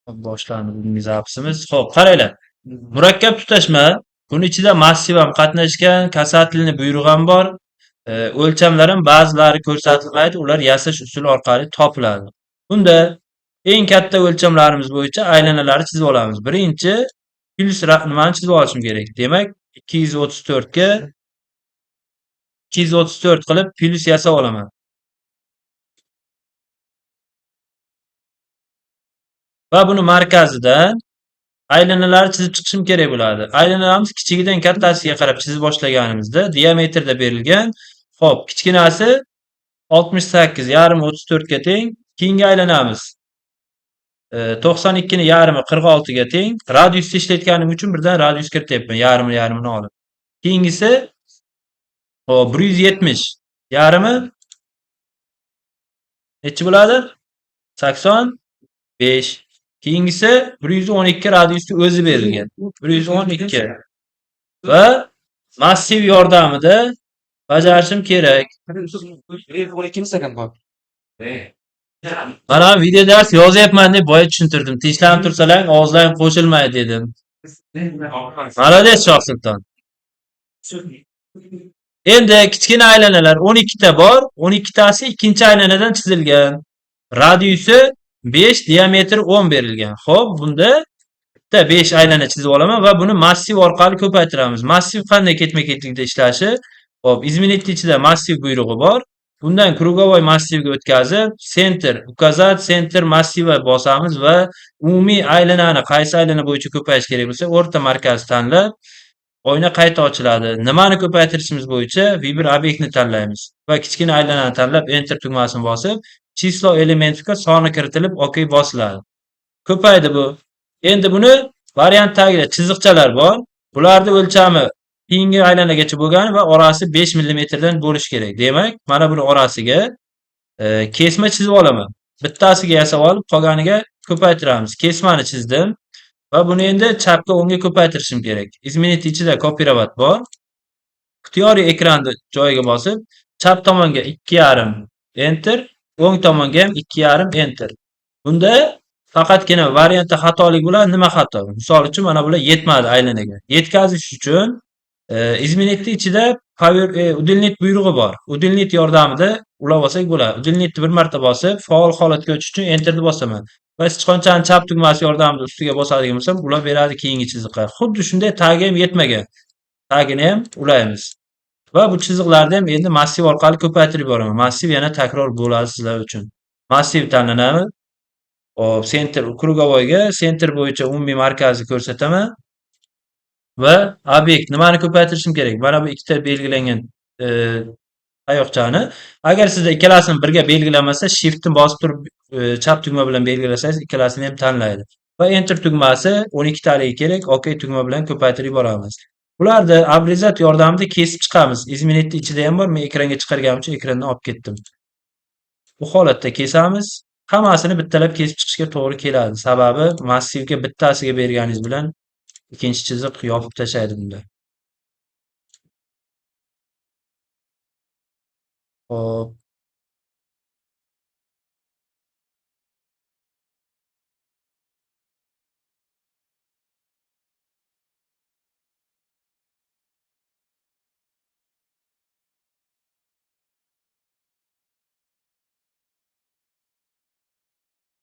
Boshlandi bugungi zapsimiz. Xo'p, qaranglar. Murakkab tutashma. Buni ichida massiv ham qatnashgan, kasatlini buyrug'i ham bor. O'lchamlar ham ba'zilari ko'rsatilmaydi, ular yasash usuli orqali topiladi. Bunda eng katta o'lchamlarimiz bo'yicha aylanalarni chizib olamiz. Birinchi plus nimani chizib olishim kerak. Demak, 234 ga 234 qilib plus yasab olaman. Va buni markazidan aylanalarni chizib chiqishim kerak bo'ladi. Aylanamiz kichigidan kattasiga qarab chizib boshlaganimizda diametrda berilgan. Xo'p, kichkinasi 68 yarimi 34 ga teng. Keyingi aylanamiz 92 ni yarimi 46 ga teng. Radiusni ishlatganim uchun birdan radius kirityapman. Yarimini olib. Keyingisi 170 yarimi nechi bo'ladi? 85. Keyingisi 112 radiusni o'zi berilgan. 112 va massiv yordamida bajarishim kerak. Mana video dars yozyapman deb boya tushuntirdim. Tinchlanib tursalar og'izlaring qo'shilmaydi dedim. Malades Shohsulton. Endi kichkina aylanalar 12 ta bor. 12 tasi ikkinchi aylanadan chizilgan. Radiusi 5, diametri 10 berilgan. Xo'p, bunda bitta 5 aylana chizib olaman va buni massiv orqali ko'paytiramiz. Massiv qanday ketma-ketlikda ishlashi? Xo'p, izminitni ichida massiv buyrug'i bor. Bundan krugovoy massivga o'tkazib, center ukazat, center massiva bosamiz va umumiy aylanani qaysi aylana bo'yicha ko'payish kerak bo'lsa, o'rta markazni tanlab, oyna qayta ochiladi. Nimani ko'paytirishimiz bo'yicha bir obyektni tanlaymiz va kichkina aylanani tanlab enter tugmasini bosib, chislo elementiga soni kiritilib OK bosiladi. Ko'paydi bu. Endi buni variant tagida chiziqchalar bor. Bularning o'lchami keyingi aylanagacha bo'lgani va orasi 5 mm dan bo'lishi kerak. Demak, mana buni orasiga kesma chizib olaman. Bittasiga yasab olib, qolganiga ko'paytiramiz. Kesmani chizdim va buni endi chapga o'ngga ko'paytirishim kerak. Izminit ichida kopirovat bor. Ixtiyoriy ekranni joyiga bosib, chap tomonga 2,5 enter, o'ng tomonga ham 2,5 enter. Bunda faqatgina variantda xatolik bo'ladi. Nima xato? Misol uchun mana bular yetmadi aylanaga. Yetkazish uchun izminitni ichida udilnit buyrug'i bor. Udilnit yordamida ulab olsak bo'ladi. Udilnitni bir marta bosib, faol holatga o'tish uchun enterni bosaman. Va sichqonchaning chap tugmasi yordamida ustiga bosadigan bo'lsam, ulab beradi keyingi chiziqqa. Xuddi shunday tagi ham yetmagan. Tagini ham ulaymiz. Va bu chiziqlarni ham endi massiv orqali ko'paytirib boraman. Massiv yana takror bo'ladi sizlar uchun. Massiv tanlanadi. Hop, center krugovoyga center bo'yicha umumiy markazni ko'rsataman va obyekt nimani ko'paytirishim kerak? Mana bu ikkita belgilangan tayoqchani. Agar sizda ikkalasini birga belgilanmasa, shiftni bosib turib chap tugma bilan belgilasangiz, ikkalasini ham tanlaydi. Va enter tugmasi 12 taligi kerak. OK tugma bilan ko'paytirib boramiz. Bularni abrizat yordamida kesib chiqamiz. Izminitni ichida ham bor. Men ekranga chiqarganim uchun ekrandan olib ketdim. Bu holatda kesamiz. Hammasini bittalab kesib chiqishga to'g'ri keladi. Sababi massivga bittasiga berganingiz bilan ikkinchi chiziq yopib tashlaydi bunda. Hop.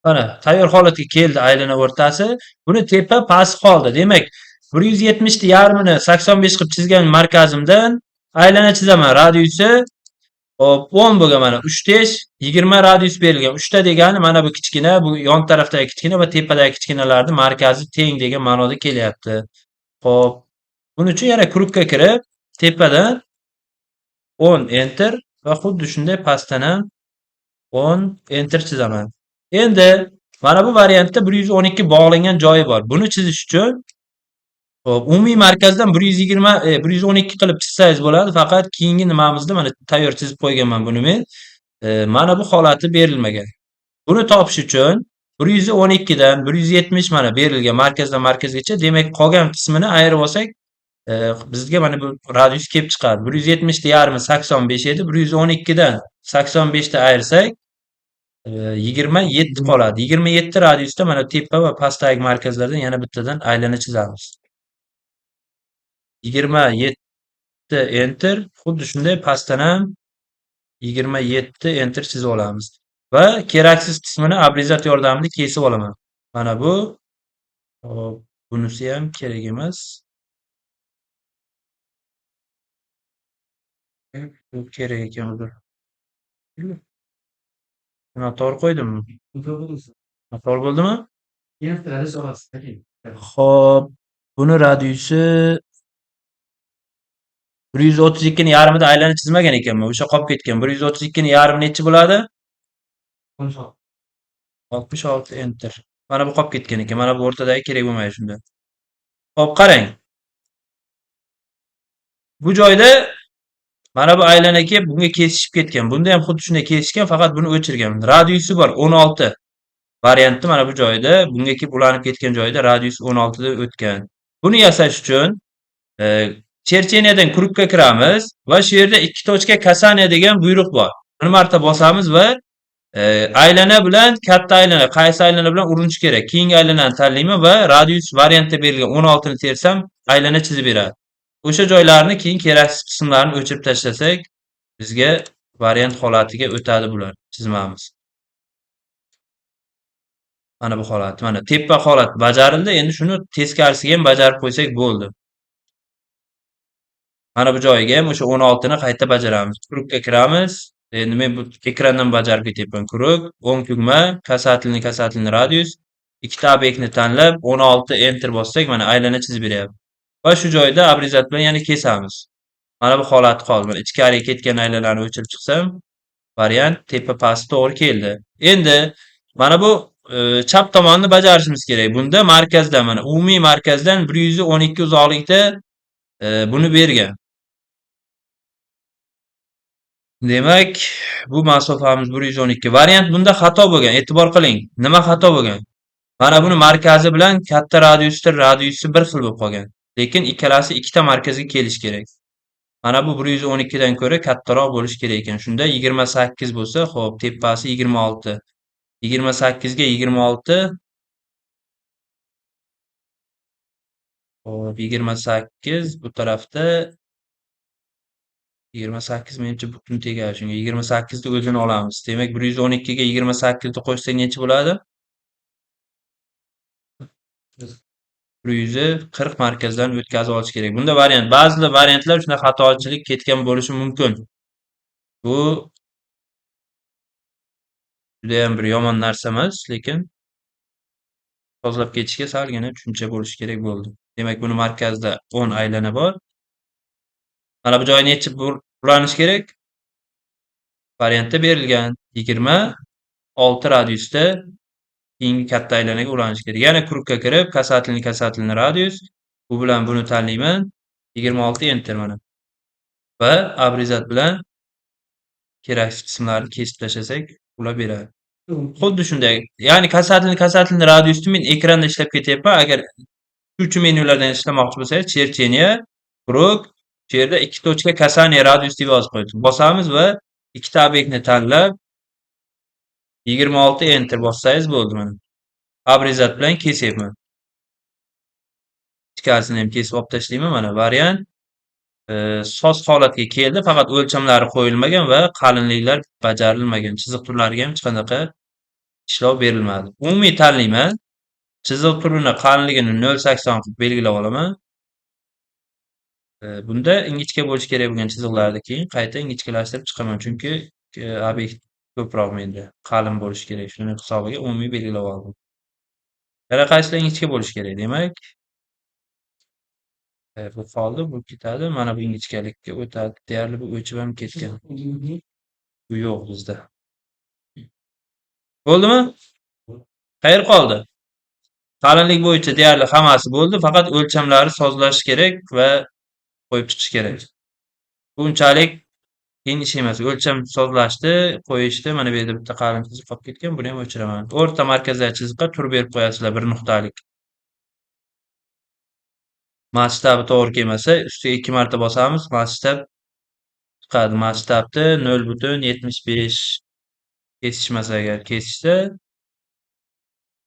Mana tayyor holatga keldi aylana o'rtasi. Buni tepa past qoldi. Demak, 170 ni yarmini 85 qilib chizgan markazimdan aylana chizaman. Radiusi hop 10 bo'lgan mana 3 tesh 20 radius berilgan. 3 ta degani mana bu kichkina, bu yon tarafdagi kichkina va tepadagi kichkinalarning markazi teng degan ma'noda kelyapti. Hop. Buning uchun yana krupga kirib, tepadan 10 enter va xuddi shunday pastdan ham 10 enter chizaman. Endi mana bu variantda 112 bog'langan joyi bor. Buni chizish uchun umumiy markazdan 120 112 qilib chizsangiz bo'ladi. Faqat keyingi nimamizda mana tayyor chizib qo'yganman buni men. Mana bu holati berilmagan. Buni topish uchun 112 dan 170 mana berilgan markazdan markazgacha, demak qolgan qismini ayirib olsak, bizga mana bu radius kelib chiqadi. 170 ni yarmi 85 edi. 112 dan 85 ta ayirsak 27 qoladi. 27 radiusda mana tepa va pastdagi markazlardan yana bittadan aylana chizamiz. 27 enter. Xuddi shunday pastdan ham 27 enter chizib olamiz. Va keraksiz qismini abrizat yordamida kesib olaman. Mana bu. Hop, bunisi ham kerak emas. Bu kerak ekan uzr. Noto'g'ri qo'ydimmi? Noto'g'ri bo'ldimi? Xo'p, buni radiusi 132 ni yarmida aylana chizmagan ekanman. O'sha qolib ketgan. 132 ni yarmi nechi bo'ladi? 66 enter. Mana bu qolib ketgan ekan. Mana bu o'rtadagi kerak bo'lmaydi shunda. Xo'p, qarang. Bu joyda mana bu aylana kelib bunga kesishib ketgan. Bunda ham xuddi shunday kesishgan, faqat buni o'chirgan. Radiusi bor 16 variantda mana bu joyda bunga kelib ulanib ketgan joyda radius 16 da o'tgan. Buni yasash uchun chercheniyadan kurukka kiramiz va shu yerda ikki tochka kasaniya degan buyruq bor. Bir marta bosamiz va aylana bilan katta aylana, qaysi aylana bilan urinish kerak? Keyingi aylanani tanlayman va radius variantda berilgan 16 ni tersam aylana chizib beradi. O'sha joylarni keyin keraksiz qismlarini o'chirib tashlasak, bizga variant holatiga o'tadi bular chizmamiz. Mana bu holat, mana tepa holat bajarildi. Endi shuni teskarisiga ham bajarib qo'ysak bo'ldi. Mana bu joyiga ham o'sha 16 ni qayta bajaramiz. Kurukka kiramiz. Endi men bu ekrandan bajarib ketyapman. Kuruk, o'ng tugma, kasatilni radius. Ikkita obyektni tanlab 16 enter bossak mana aylana chizib beryapti. Va shu joyda abrizat bilan yana kesamiz. Mana bu holat qoldi. Mana ichkariga ketgan aylanani o'chirib chiqsam, variant tepa past to'g'ri keldi. Endi mana bu chap tomonni bajarishimiz kerak. Bunda markazdan mana umumiy markazdan 112 uzoqlikda buni bergan. Demak, bu masofamiz 112. Variant bunda xato bo'lgan. E'tibor qiling. Nima xato bo'lgan? Mana buni markazi bilan katta radiusi bir xil bo'lib qolgan. Lekin ikkalasi ikkita markazga kelish kerak. Mana bu 112 dan ko'ra kattaroq bo'lishi kerak ekan. Shunda 28 bo'lsa, xo'p, tepasi 26. 28 ga 26. Xo'p, 28 bu tarafda 28 menimcha butun tegadi shunga. 28 ni o'zini olamiz. Demak, 112 ga 28 ni qo'shsak necha bo'ladi? 140 markazdan o'tkazib olish kerak. Bunda variant, ba'zi variantlar shunday xatochilik ketgan bo'lishi mumkin. Bu juda ham bir yomon narsa emas, lekin tozalab ketishga salgina tushuncha bo'lishi kerak bo'ldi. Demak, buni markazda 10 aylana bor. Mana bu joyi necha buranish kerak? Variantda berilgan 26 radiusda keyingi katta aylanaga ulanish kerak. Yana kurukka kirib, kasatilni radius. Bu bilan buni tanlayman. 26 enter mana. Va abrizat bilan keraksiz qismlarni kesib tashlasak, ulab beradi. Xuddi shunday. Ya'ni kasatilni radiusni men ekranda ishlab ketyapman. Agar uchinchi menyulardan ishlamoqchi bo'lsangiz, chercheniya, kuruk, shu yerda ikki tochka kasaniya radius deb yozib qo'ydik. Bosamiz va ikkita obyektni tanlab 26 enter bossangiz bo'ldi mana. Abrizat bilan kesyapman. Ichkarisini ham kesib olib tashlayman mana. Variant soz holatga keldi, faqat o'lchamlari qo'yilmagan va qalinliklar bajarilmagan. Chiziq turlariga ham hech qanaqa ishlov berilmadi. Umumiy tanlayman. Chiziq turini qalinligini 0.80 qilib belgilab olaman. Bunda ingichka bo'lishi kerak bo'lgan chiziqlarni keyin qayta ingichkalashtirib chiqaman, chunki obyekt ko'proq menda qalin bo'lishi kerak. Shuning hisobiga umumiy belgilab oldim. Yana qaysilar ingichka bo'lishi kerak? Demak, bu qoldi, bu ketadi. Mana bu ingichkalikka o'tadi. Deyarli bu o'chib ham ketgan. Bu yo'q bizda. Bo'ldimi? Qayeri qoldi? Qalinlik bo'yicha deyarli hammasi bo'ldi. Faqat o'lchamlari sozlash kerak va qo'yib chiqish kerak. Bu unchalik qiyin ish emas. O'lcham sozlashdi, qo'yishdi. Mana bu yerda bitta qalin chiziq qolib ketgan. Buni ham o'chiraman. O'rta markazdagi chiziqqa tur berib qo'yasizlar, bir nuqtalik. Masshtabi to'g'ri kelmasa, ustiga 2 marta bosamiz, masshtab chiqadi. Masshtabni 0.75 Kesishmasa agar kesishsa